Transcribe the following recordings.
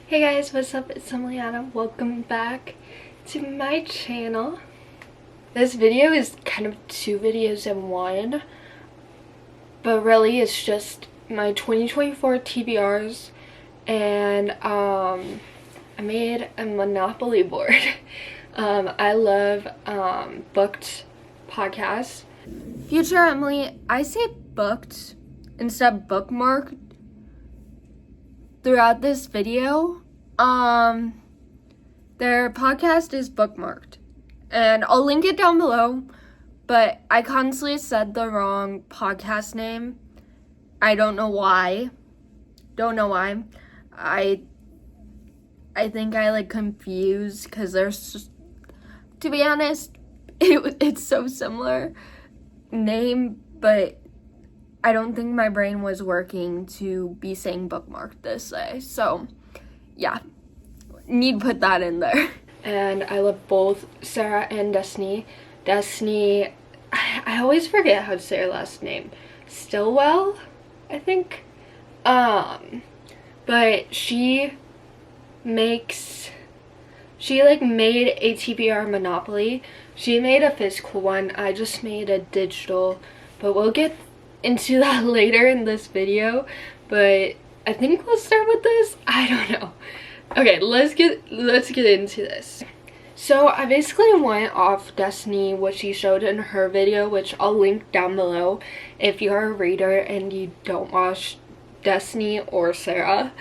Hey guys, what's up? It's Itsemilyana. Welcome back to my channel. This video is kind of two videos in one, but really it's just my 2024 TBRs, and I made a Monopoly board. I love booked podcasts. Future Emily, I say booked instead of bookmarked throughout this video. Their podcast is bookmarked, and I'll link it down below, but I constantly said the wrong podcast name. I don't know why. I think I confused, because there's, to be honest, it's so similar name, but I don't think my brain was working to be saying bookmarked this way. So yeah, need to put that in there. And I love both Sara and Des. Des, I always forget how to say her last name. Stillwell, I think. But she made a TBR Monopoly. She made a physical one. I just made a digital, but we'll get into that later in this video. But I think we'll start with this. I don't know. Okay, let's get into this. So I basically went off Destiny, what she showed in her video, which I'll link down below. If you're a reader and you don't watch Destiny or Sara,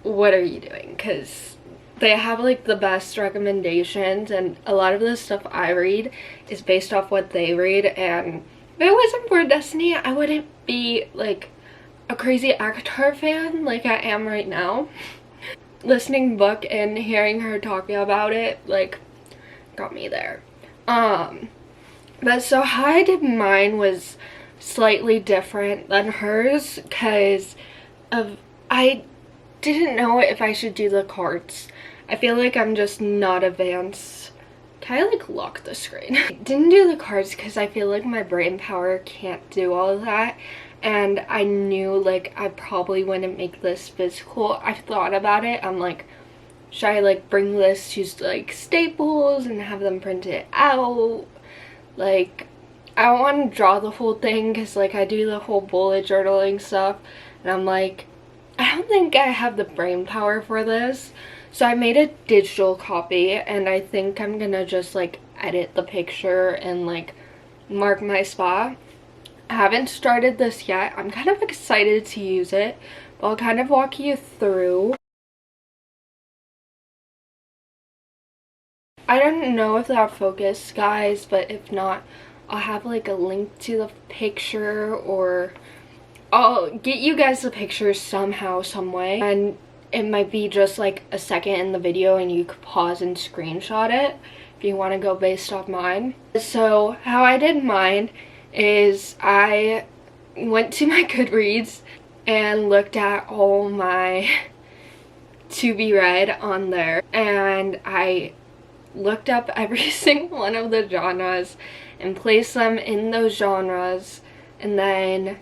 what are you doing? Because they have the best recommendations, and a lot of the stuff I read is based off what they read. And if it wasn't for Destiny, I wouldn't be a crazy Avatar fan like I am right now. Listening book and hearing her talking about it got me there. But so how I did mine was slightly different than hers, because I didn't know if I should do the cards. I feel like I'm just not advanced. Can I lock the screen? I didn't do the cards because I feel like my brain power can't do all of that, and I knew I probably wouldn't make this physical. I've thought about it. I'm like, should I bring this to Staples and have them print it out? I don't want to draw the whole thing, because I do the whole bullet journaling stuff, and I'm like, I don't think I have the brain power for this. So I made a digital copy, and I think I'm gonna just edit the picture and mark my spot. I haven't started this yet. I'm kind of excited to use it, but I'll kind of walk you through. I don't know if that'll focus, guys, but if not, I'll have a link to the picture, or I'll get you guys the picture somehow, some way, and it might be just a second in the video and you could pause and screenshot it if you want to go based off mine. So how I did mine is I went to my Goodreads and looked at all my to be read on there, and I looked up every single one of the genres and placed them in those genres, and then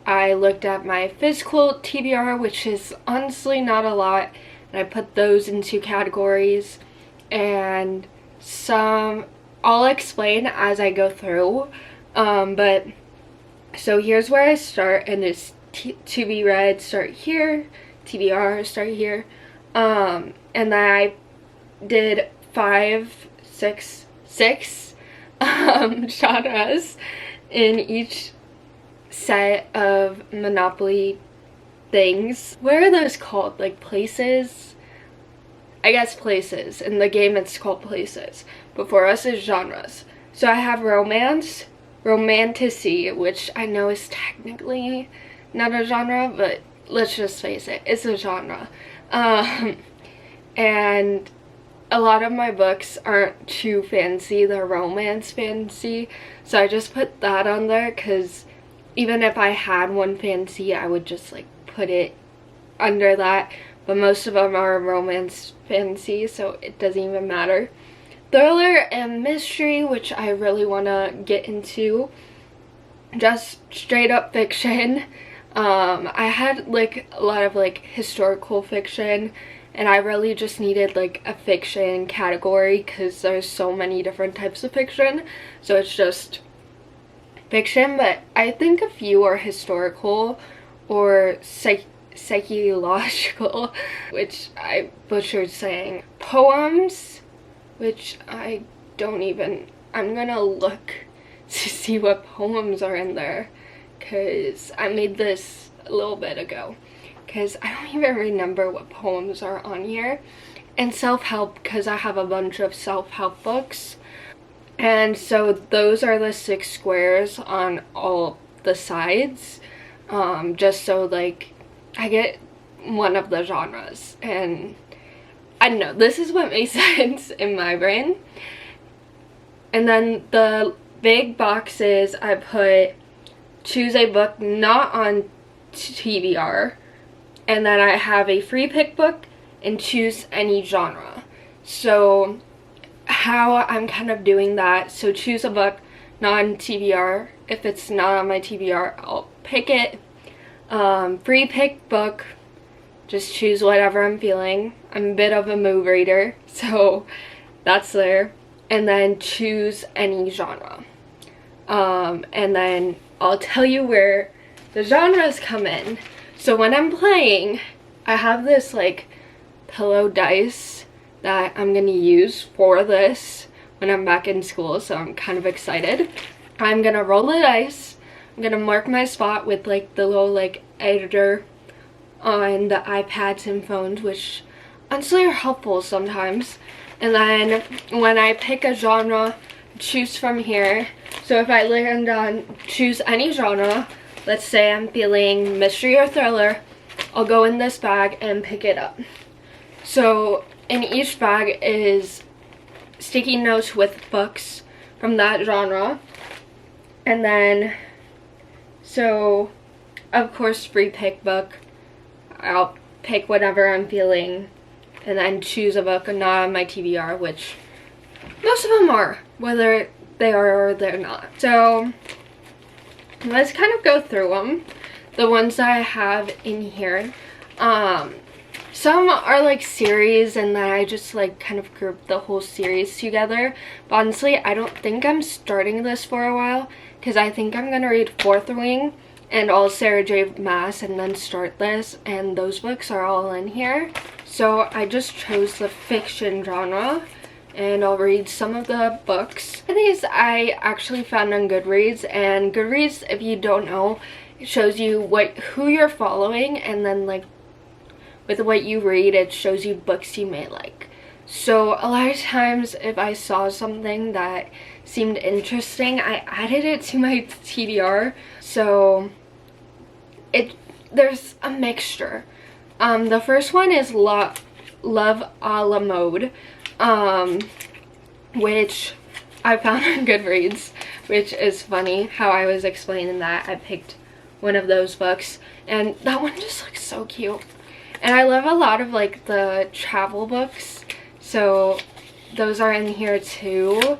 I looked at my physical TBR, which is honestly not a lot, and I put those into categories, and some I'll explain as I go through. But so here's where I start, and it's to be read start here, TBR start here, and then I did six genres in each set of Monopoly things. What are those called? Places? I guess places. In the game it's called places, but for us it's genres. So I have romance, romanticy, which I know is technically not a genre, but let's just face it, it's a genre. And a lot of my books aren't too fancy, they're romance fantasy, so I just put that on there, because even if I had one fancy, I would just put it under that, but most of them are romance fantasy, so it doesn't even matter. Thriller and mystery, which I really want to get into. Just straight up fiction. I had like a lot of like historical fiction, and I really just needed like a fiction category because there's so many different types of fiction, so it's just fiction. But I think a few are historical or psychological, which I butchered saying, poems, which I don't even, I'm gonna look to see what poems are in there because I made this a little bit ago because I don't even remember what poems are on here. And self-help, because I have a bunch of self-help books, and so those are the 6 squares on all the sides, just so like I get one of the genres. And I don't know, this is what makes sense in my brain. And then the big boxes, I put choose a book not on TBR, and then I have a free pick book and choose any genre. So how I'm kind of doing that, so choose a book not on TBR. If it's not on my TBR, I'll pick it. Free pick book, just choose whatever I'm feeling. I'm a bit of a mood reader, so that's there. And then choose any genre. And then I'll tell you where the genres come in. So when I'm playing, I have this like pillow dice that I'm gonna use for this when I'm back in school, so I'm kind of excited. I'm gonna roll the dice. I'm gonna mark my spot with like the little like editor on the iPads and phones, which honestly are helpful sometimes. And then when I pick a genre, choose from here. So if I land on choose any genre, let's say I'm feeling mystery or thriller, I'll go in this bag and pick it up. So in each bag is sticky notes with books from that genre. And then, so of course free pick book, I'll pick whatever I'm feeling and then choose a book not on my TBR, which most of them are, whether they are or they're not. So let's kind of go through them, the ones that I have in here. Some are like series, and then I just like kind of group the whole series together. But honestly, I don't think I'm starting this for a while because I think I'm gonna read Fourth Wing and all Sarah J. Maas and then start this, and those books are all in here. So I just chose the fiction genre, and I'll read some of the books. These I actually found on Goodreads, and Goodreads, if you don't know, it shows you who you're following, and then like with what you read, it shows you books you may like. So a lot of times if I saw something that seemed interesting, I added it to my TBR. So there's a mixture. The first one is Love a la Mode, which I found on Goodreads, which is funny how I was explaining that. I picked one of those books, and that one just looks so cute. And I love a lot of like the travel books, so those are in here too,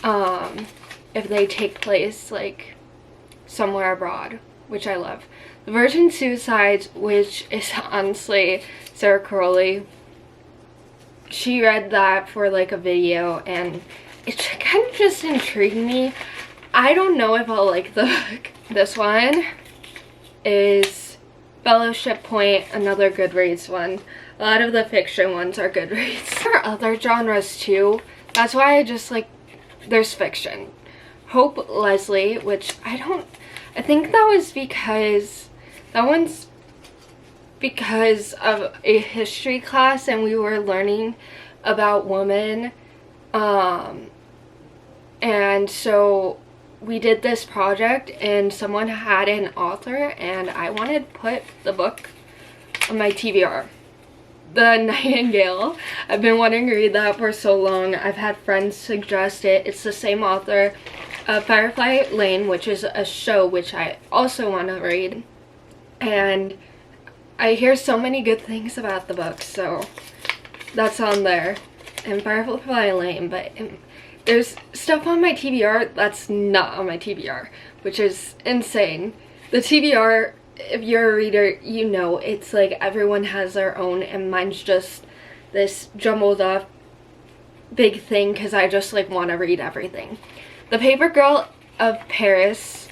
if they take place like somewhere abroad, which I love. The Virgin Suicides, which is honestly Sarah Crowley. She read that for like a video, and it kind of just intrigued me. I don't know if I'll like the book. This one is Fellowship Point, another Goodreads one. A lot of the fiction ones are Goodreads. There are other genres too. That's why I just like, there's fiction. Hope Leslie, which I think that was because, that one's because of a history class and we were learning about women. And so we did this project and someone had an author, and I wanted to put the book on my TBR. The Nightingale. I've been wanting to read that for so long. I've had friends suggest it. It's the same author. Firefly Lane, which is a show which I also want to read. And I hear so many good things about the book, so that's on there. And Firefly Lane, but there's stuff on my TBR that's not on my TBR, which is insane. The TBR if you're a reader, you know it's like everyone has their own, and mine's just this jumbled up big thing because I just like want to read everything. The Paper Girl of Paris,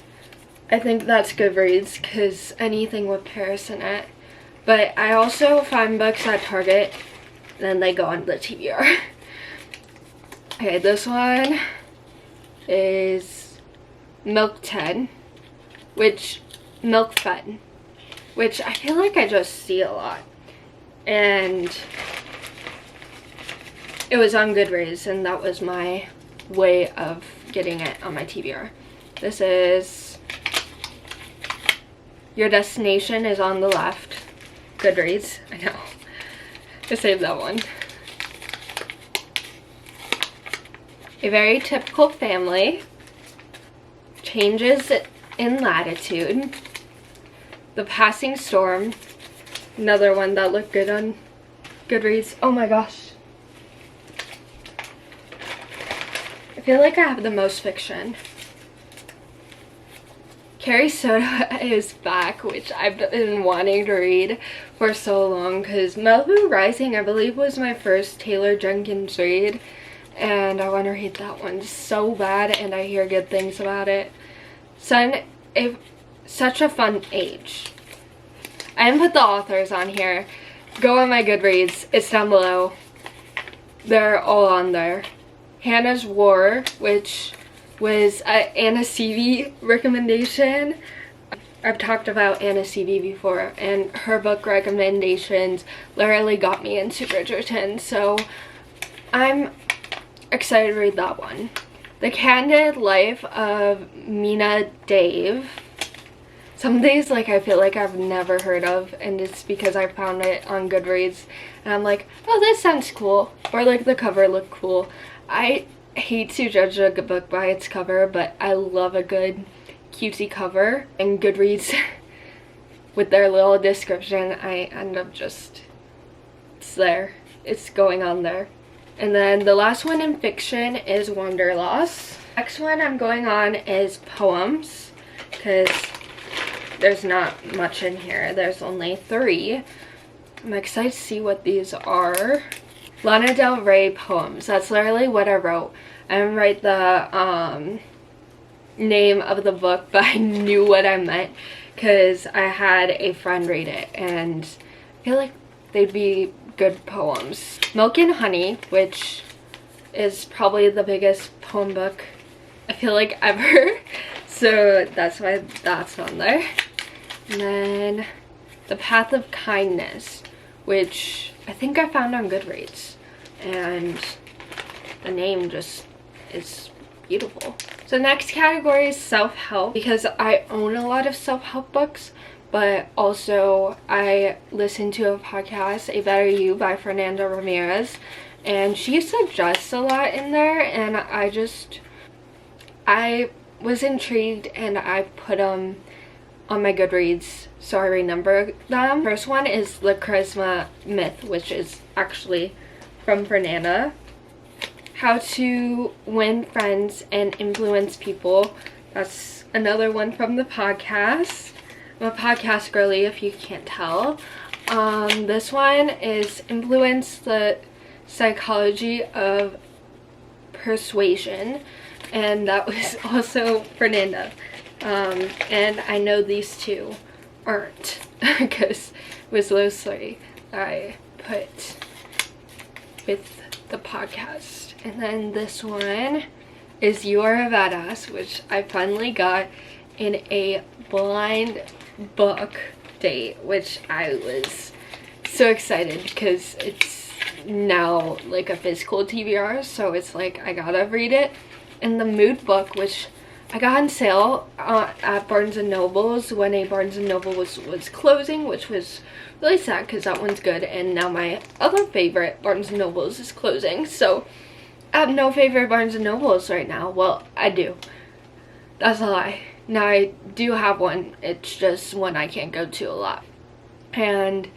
I think that's Goodreads because anything with Paris in it. But I also find books at Target, then they go on the TBR. Okay, this one is Milk Fed, which I feel like I just see a lot. And it was on Goodreads, and that was my way of getting it on my TBR. This is Your Destination is on the Left. Goodreads, I know. I saved that one. A Very Typical Family. Changes in Latitude. The Passing Storm. Another one that looked good on Goodreads. Oh my gosh. I feel like I have the most fiction. Carrie Soda is Back, which I've been wanting to read for so long because Malibu Rising, I believe, was my first Taylor Jenkins read, and I want to read that one so bad, and I hear good things about it. Son, Such a Fun Age. I didn't put the authors on here. Go on my Goodreads. It's down below. They're all on there. Hannah's War, which was an Anna Seavey recommendation. I've talked about Anna Seavey before, and her book recommendations literally got me into Bridgerton, so I'm excited to read that one. The Candid Life of Mina Dave. Some days, like, I feel like I've never heard of, and it's because I found it on Goodreads, and I'm like, oh, this sounds cool, or like the cover looked cool. I hate to judge a good book by its cover, but I love a good cutesy cover, and Goodreads with their little description, I end up just, it's there, it's going on there. And then the last one in fiction is Wanderlust. Next one I'm going on is poems, because there's not much in here. There's only 3. I'm excited to see what these are. Lana Del Rey poems. That's literally what I wrote. I didn't write the name of the book, but I knew what I meant because I had a friend read it, and I feel like they'd be good poems. Milk and Honey, which is probably the biggest poem book I feel like ever. So that's why that's on there. And then The Path of Kindness, which I think I found on Goodreads, and the name just is beautiful. So next category is self-help, because I own a lot of self-help books, but also I listen to a podcast, A Better You by Fernanda Ramirez, and she suggests a lot in there, and I was intrigued and I put them on my Goodreads so I remember them. First one is The Charisma Myth, which is actually from Fernanda. How to Win Friends and Influence People. That's another one from the podcast. I'm a podcast girly if you can't tell. This one is Influence, the Psychology of Persuasion, and that was also Fernanda. And I know these two aren't because it was those 3 I put with the podcast. And then this one is You Are a Badass, which I finally got in a blind book date, which I was so excited because it's now like a physical TBR, so it's like I gotta read it. And the Mood book, which I got on sale at Barnes & Noble's when a Barnes & Noble was closing, which was really sad because that one's good, and now my other favorite Barnes & Noble's is closing, so I have no favorite Barnes & Noble's right now. Well, I do. That's a lie. Now I do have one, it's just one I can't go to a lot. And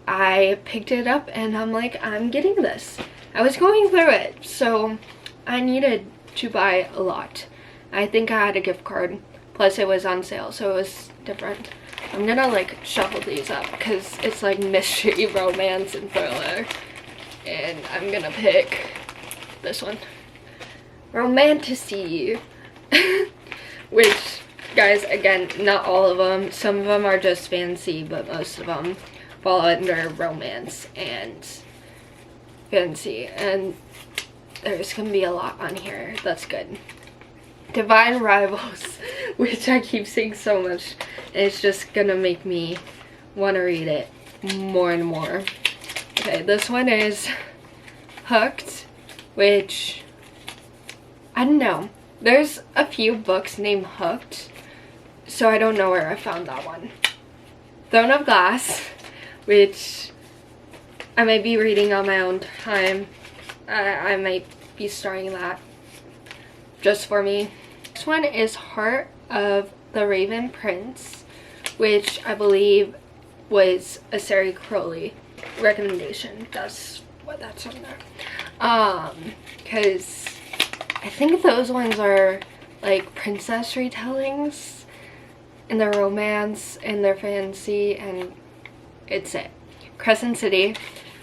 I picked it up and I'm like, I'm getting this. I was going through it, so I needed to buy a lot. I think I had a gift card, plus it was on sale, so it was different. I'm gonna like shuffle these up because it's like mystery, romance, and thriller. And I'm gonna pick this one. Romantasy. Which, guys, again, not all of them. Some of them are just fantasy, but most of them fall under romance and fantasy. And there's gonna be a lot on here. That's good. Divine Rivals, which I keep seeing so much, and it's just gonna make me want to read it more and more. Okay, this one is Hooked, which, I don't know. There's a few books named Hooked, so I don't know where I found that one. Throne of Glass, which I might be reading on my own time. I might be starting that just for me. This one is Heart of the Raven Prince, which I believe was a Sari Crowley recommendation. That's what that's on there. Because I think those ones are like princess retellings, and their romance and their fantasy, and it's it. Crescent City,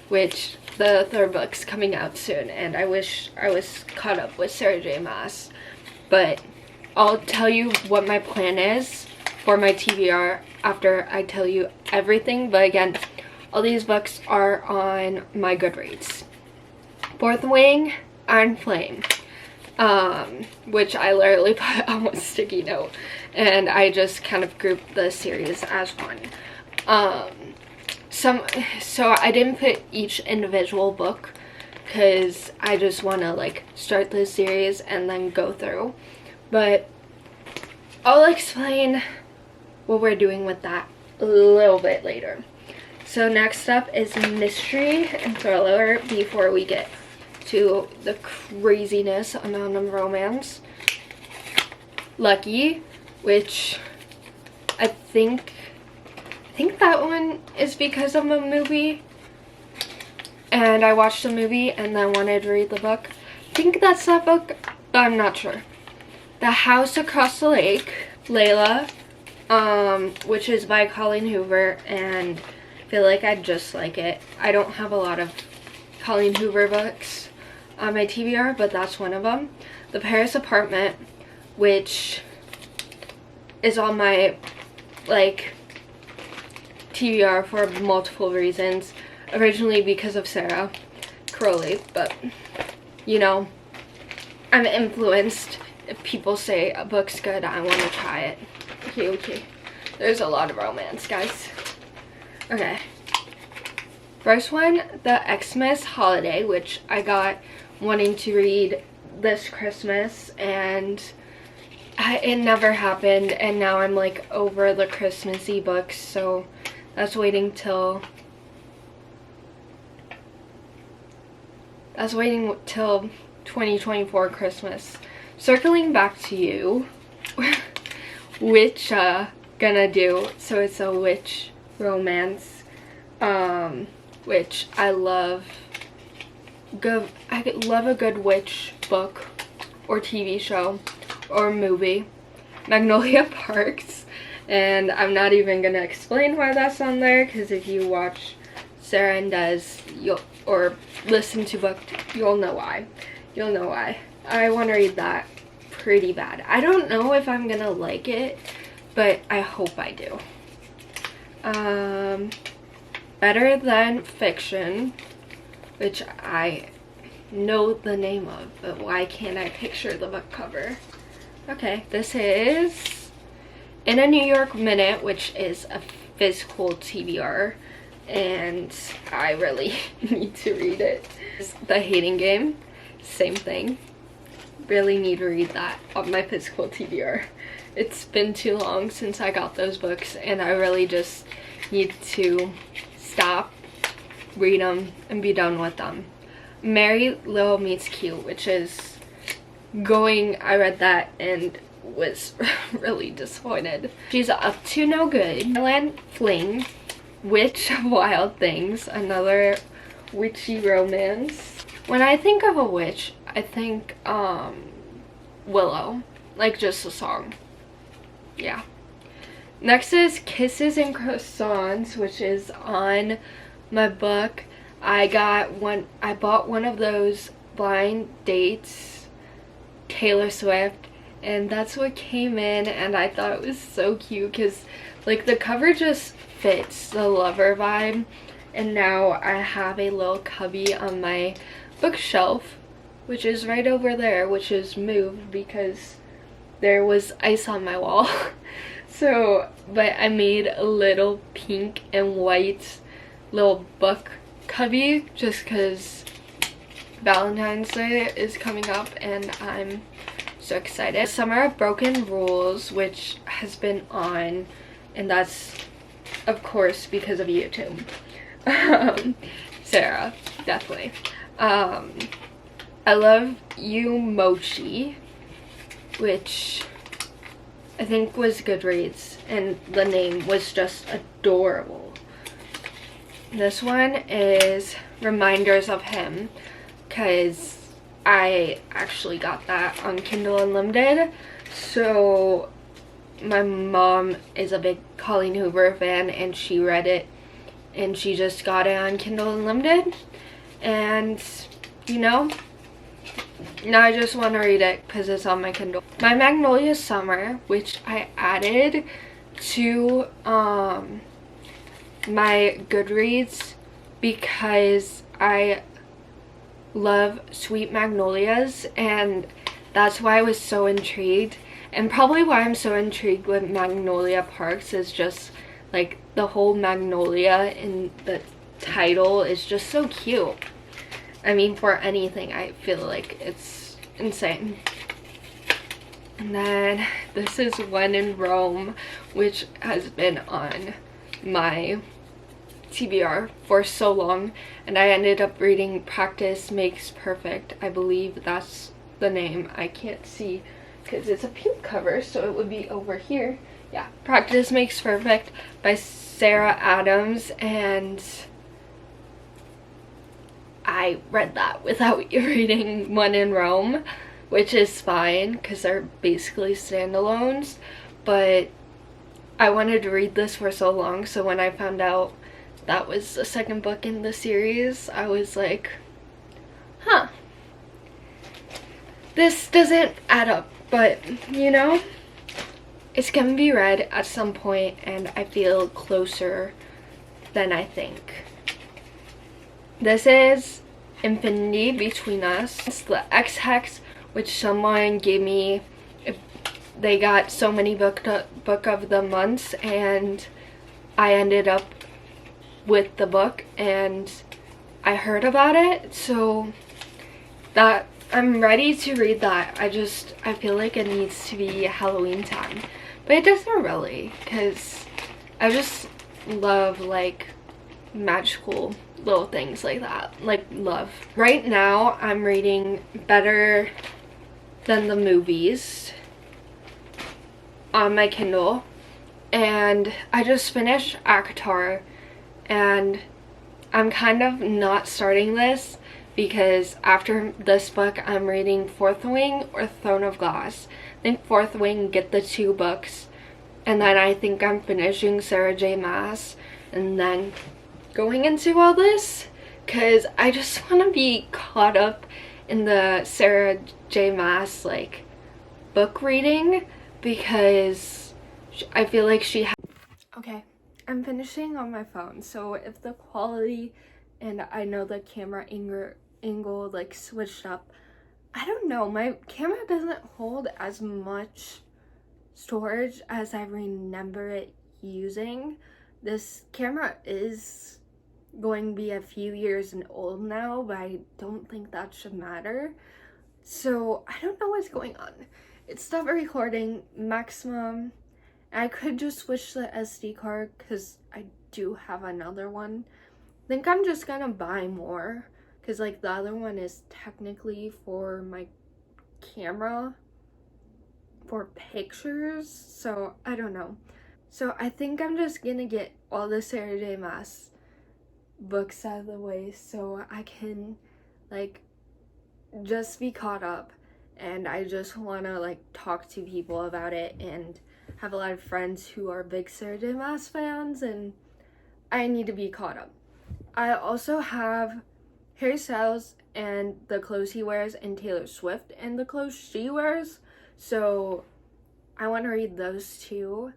which the third book's coming out soon, and I wish I was caught up with Sarah J. Maas. But I'll tell you what my plan is for my TBR after I tell you everything. But again, all these books are on my Goodreads. Fourth Wing, Iron Flame, which I literally put on one sticky note, and I just kind of grouped the series as one. So I didn't put each individual book because I just want to like start the series and then go through, but I'll explain what we're doing with that a little bit later. So next up is mystery and thriller before we get to the craziness amount of romance. Lucky, which I think that one is because of a movie, and I watched the movie and then wanted to read the book. I think that's that book, but I'm not sure. The House Across the Lake, Layla, which is by Colleen Hoover, and I feel like I'd just like it. I don't have a lot of Colleen Hoover books on my TBR, but that's one of them. The Paris Apartment, which is on my like TBR for multiple reasons. Originally because of Sarah Crowley, but you know, I'm influenced. If people say a book's good, I want to try it. Okay. There's a lot of romance, guys. Okay. First one, The Xmas Holiday, which I got wanting to read this Christmas, and it never happened, and now I'm like over the Christmassy books, so that's waiting till 2024 Christmas. Circling Back to You, which gonna do, so it's a witch romance, which I love. I love a good witch book or TV show or movie. Magnolia Parks, and I'm not even gonna explain why that's on there, because if you watch Sara and Des, or listen to book, you'll know why. I want to read that pretty bad. I don't know if I'm gonna like it, but I hope I do. Better Than Fiction, which I know the name of, but why can't I picture the book cover? Okay, this is In a New York Minute, which is a physical TBR, and I really need to read it. The Hating Game, same thing. Really need to read that on my physical TBR. It's been too long since I got those books, and I really just need to stop, read them, and be done with them. Mary Lil Meets Cute, which is going, I read that and was really disappointed. She's Up to No Good. Land Fling, Witch of Wild Things, another witchy romance. When I think of a witch, I think Willow, like just a song. Yeah. Next is Kisses and Croissants, which is on my book. I bought one of those blind dates, Taylor Swift, and that's what came in, and I thought it was so cute because like the cover just fits the lover vibe. And now I have a little cubby on my bookshelf, which is right over there, which is moved because there was ice on my wall. So, but I made a little pink and white little book cubby just because Valentine's Day is coming up and I'm so excited. Summer of Broken Rules, which has been on, and that's of course because of YouTube. Sarah, definitely. I Love You Mochi, which I think was Goodreads, and the name was just adorable. This one is Reminders of Him, because I actually got that on Kindle Unlimited. So my mom is a big Colleen Hoover fan, and she read it, and she just got it on Kindle Unlimited. And, you know, now I just want to read it because it's on my Kindle. My Magnolia Summer, which I added to my Goodreads because I love sweet magnolias, and that's why I was so intrigued. And probably why I'm so intrigued with Magnolia Parks is just like the whole magnolia in the title is just so cute. I mean, for anything, I feel like it's insane. And then this is When in Rome, which has been on my TBR for so long, and I ended up reading Practice Makes Perfect. I believe that's the name. I can't see because it's a pink cover, so it would be over here. Yeah, Practice Makes Perfect by Sarah Adams, and I read that without reading When in Rome, which is fine because they're basically standalones, but I wanted to read this for so long, so when I found out that was the second book in the series, I was like, huh, this doesn't add up, but you know, it's gonna be read at some point, and I feel closer than I think. This is Infinity Between Us. It's the X-Hex, which someone gave me. They got so many book of the months, and I ended up with the book, and I heard about it, so that I'm ready to read that. I feel like it needs to be Halloween time, but it doesn't really, because I just love like magical little things like that, like love. Right now I'm reading Better Than the Movies on my Kindle, and I just finished ACOTAR, and I'm kind of not starting this because after this book I'm reading Fourth Wing or Throne of Glass. I think Fourth Wing, get the 2 books, and then I think I'm finishing Sarah J Maas and then going into all this because I just want to be caught up in the Sarah J Maas like book reading, because I feel like she has. Okay, I'm finishing on my phone, so if the quality, and I know the camera angle like switched up, I don't know, my camera doesn't hold as much storage as I remember it using. This camera is going to be a few years and old now, but I don't think that should matter. So I don't know what's going on. It stopped recording maximum. I could just switch the SD card because I do have another one. I think I'm just gonna buy more because like the other one is technically for my camera for pictures, so I don't know. So I think I'm just gonna get all the Sarah J Maas books out of the way so I can like just be caught up, and I just want to like talk to people about it and have a lot of friends who are big Sara and Des fans, and I need to be caught up. I also have Harry Styles and the clothes he wears, and Taylor Swift and the clothes she wears, so I want to read those two,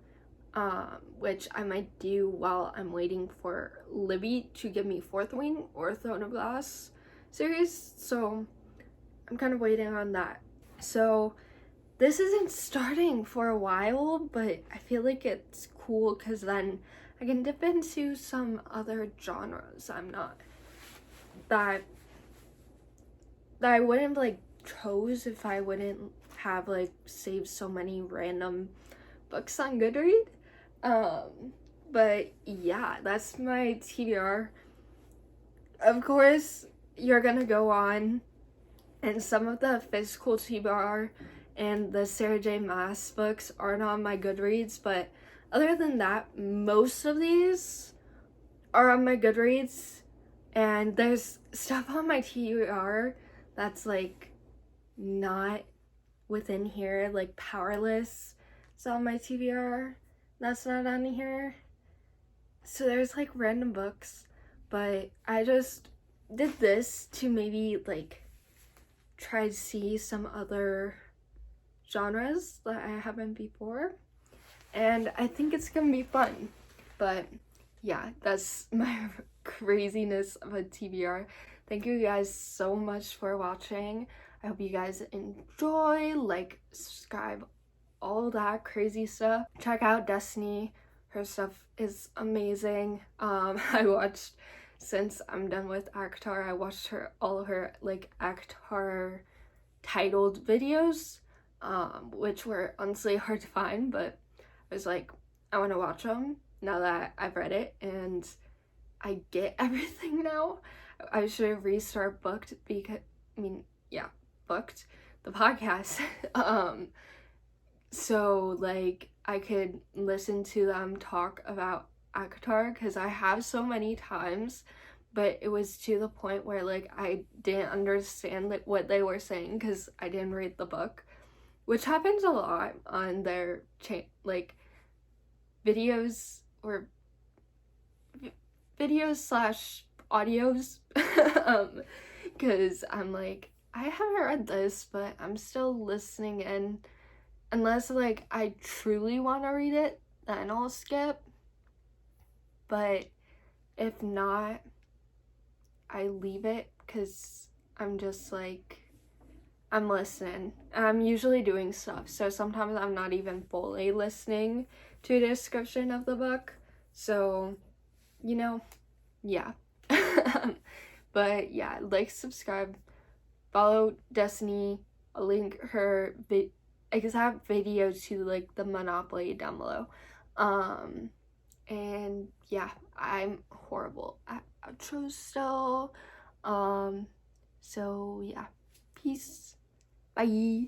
which I might do while I'm waiting for Libby to give me Fourth Wing or Throne of Glass series, so I'm kind of waiting on that. So this isn't starting for a while, but I feel like it's cool because then I can dip into some other genres that I wouldn't like chose if I wouldn't have like saved so many random books on Goodreads. But yeah, that's my TBR. Of course, you're gonna go on, and some of the physical TBR and the Sarah J. Maas books aren't on my Goodreads, but other than that, most of these are on my Goodreads, and there's stuff on my TBR that's like not within here, like Powerless is on my TBR, that's not on here. So there's like random books, but I just did this to maybe like try to see some other genres that I haven't before, and I think it's gonna be fun. But yeah, that's my craziness of a TBR. Thank you guys so much for watching. I hope you guys enjoy, like, subscribe, all that crazy stuff. Check out Destiny, her stuff is amazing. I watched, since I'm done with ACOTAR, I watched all of her like ACOTAR titled videos, which were honestly hard to find, but I was like, I want to watch them now that I've read it and I get everything now. I should restart booked because, booked the podcast. So like I could listen to them talk about ACOTAR, because I have so many times, but it was to the point where like I didn't understand like what they were saying because I didn't read the book, which happens a lot on their like videos or videos slash audios, because I'm like, I haven't read this, but I'm still listening in. Unless like I truly want to read it, then I'll skip. But if not, I leave it because I'm just like, I'm listening. I'm usually doing stuff, so sometimes I'm not even fully listening to the description of the book. So, you know, yeah. But yeah, like, subscribe, follow Destiny. I'll link her exact video to like the Monopoly down below. And yeah, I'm horrible at outros still. So yeah, peace, bye.